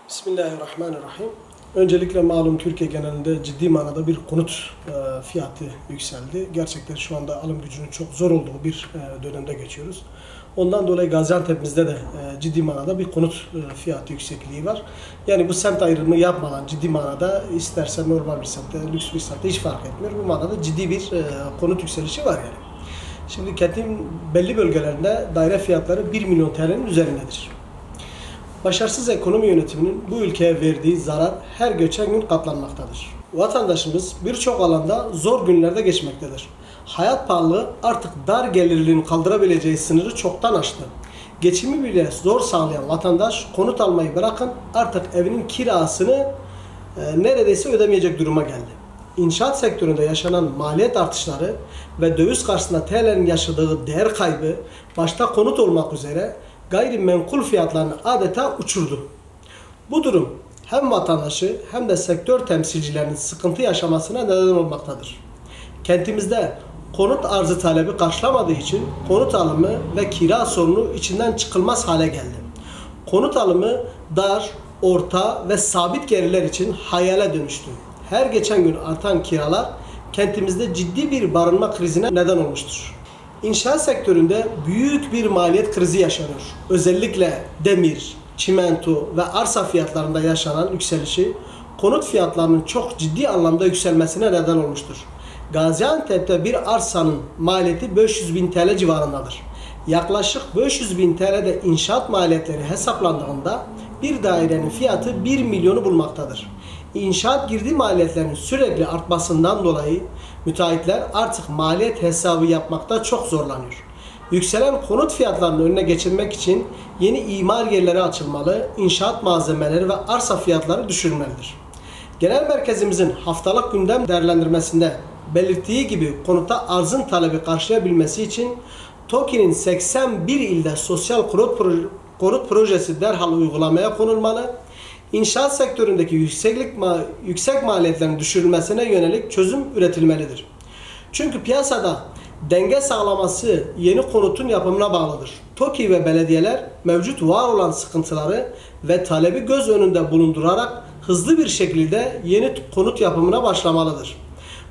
Bismillahirrahmanirrahim. Öncelikle malum Türkiye genelinde ciddi manada bir konut fiyatı yükseldi. Gerçekten şu anda alım gücünün çok zor olduğu bir dönemde geçiyoruz. Ondan dolayı Gaziantep'imizde de ciddi manada bir konut fiyatı yüksekliği var. Yani bu semt ayrımı yapmadan ciddi manada isterse normal bir semtte, lüks bir semtte hiç fark etmiyor. Bu manada ciddi bir konut yükselişi var yani. Şimdi kentin belli bölgelerinde daire fiyatları 1 milyon TL'nin üzerindedir. Başarısız ekonomi yönetiminin bu ülkeye verdiği zarar her geçen gün katlanmaktadır. Vatandaşımız birçok alanda zor günlerde geçmektedir. Hayat pahalılığı artık dar gelirliliğin kaldırabileceği sınırı çoktan aştı. Geçimi bile zor sağlayan vatandaş konut almayı bırakın artık evinin kirasını neredeyse ödemeyecek duruma geldi. İnşaat sektöründe yaşanan maliyet artışları ve döviz karşısında TL'nin yaşadığı değer kaybı başta konut olmak üzere gayrimenkul fiyatlarını adeta uçurdu. Bu durum hem vatandaşı hem de sektör temsilcilerinin sıkıntı yaşamasına neden olmaktadır. Kentimizde konut arzı talebi karşılamadığı için konut alımı ve kira sorunu içinden çıkılmaz hale geldi. Konut alımı dar, orta ve sabit gelirler için hayale dönüştü. Her geçen gün artan kiralar kentimizde ciddi bir barınma krizine neden olmuştur. İnşaat sektöründe büyük bir maliyet krizi yaşanıyor. Özellikle demir, çimento ve arsa fiyatlarında yaşanan yükselişi konut fiyatlarının çok ciddi anlamda yükselmesine neden olmuştur. Gaziantep'te bir arsanın maliyeti 500.000 TL civarındadır. Yaklaşık 500.000 TL'de inşaat maliyetleri hesaplandığında bir dairenin fiyatı 1 milyonu bulmaktadır. İnşaat girdi maliyetlerinin sürekli artmasından dolayı müteahhitler artık maliyet hesabı yapmakta çok zorlanıyor. Yükselen konut fiyatlarının önüne geçilmek için yeni imar yerleri açılmalı, inşaat malzemeleri ve arsa fiyatları düşürülmelidir. Genel merkezimizin haftalık gündem değerlendirmesinde belirttiği gibi konuta arzın talebi karşılayabilmesi için TOKİ'nin 81 ilde sosyal konut projesi derhal uygulamaya konulmalı. İnşaat sektöründeki yüksek maliyetlerin düşürülmesine yönelik çözüm üretilmelidir. Çünkü piyasada denge sağlaması yeni konutun yapımına bağlıdır. TOKİ ve belediyeler mevcut var olan sıkıntıları ve talebi göz önünde bulundurarak hızlı bir şekilde yeni konut yapımına başlamalıdır.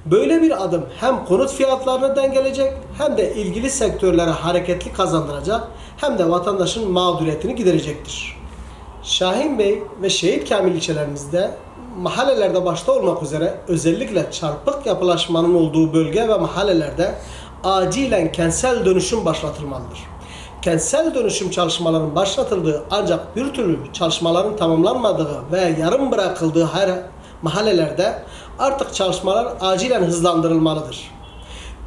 Böyle bir adım hem konut fiyatlarını dengeleyecek hem de ilgili sektörlere hareketli kazandıracak hem de vatandaşın mağduriyetini giderecektir. Şahinbey ve Şehit Kamil ilçelerimizde mahallelerde başta olmak üzere özellikle çarpık yapılaşmanın olduğu bölge ve mahallelerde acilen kentsel dönüşüm başlatılmalıdır. Kentsel dönüşüm çalışmalarının başlatıldığı ancak bir türlü çalışmaların tamamlanmadığı ve yarım bırakıldığı her mahallelerde artık çalışmalar acilen hızlandırılmalıdır.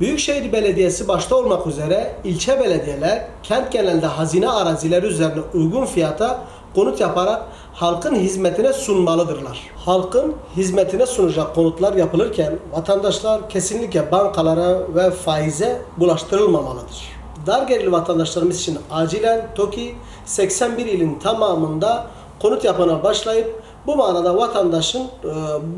Büyükşehir Belediyesi başta olmak üzere ilçe belediyeler kent genelinde hazine arazileri üzerine uygun fiyata konut yaparak halkın hizmetine sunmalıdırlar. Halkın hizmetine sunacak konutlar yapılırken vatandaşlar kesinlikle bankalara ve faize bulaştırılmamalıdır. Dar gelirli vatandaşlarımız için acilen TOKİ 81 ilin tamamında konut yapımına başlayıp bu manada vatandaşın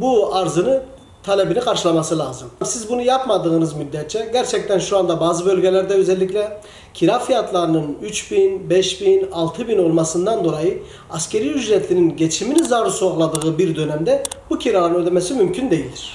bu arzını talebini karşılaması lazım. Siz bunu yapmadığınız müddetçe gerçekten şu anda bazı bölgelerde özellikle kira fiyatlarının 3.000, 5.000, 6.000 olmasından dolayı asgari ücretlinin geçimini zar sokladığı bir dönemde bu kiraların ödemesi mümkün değildir.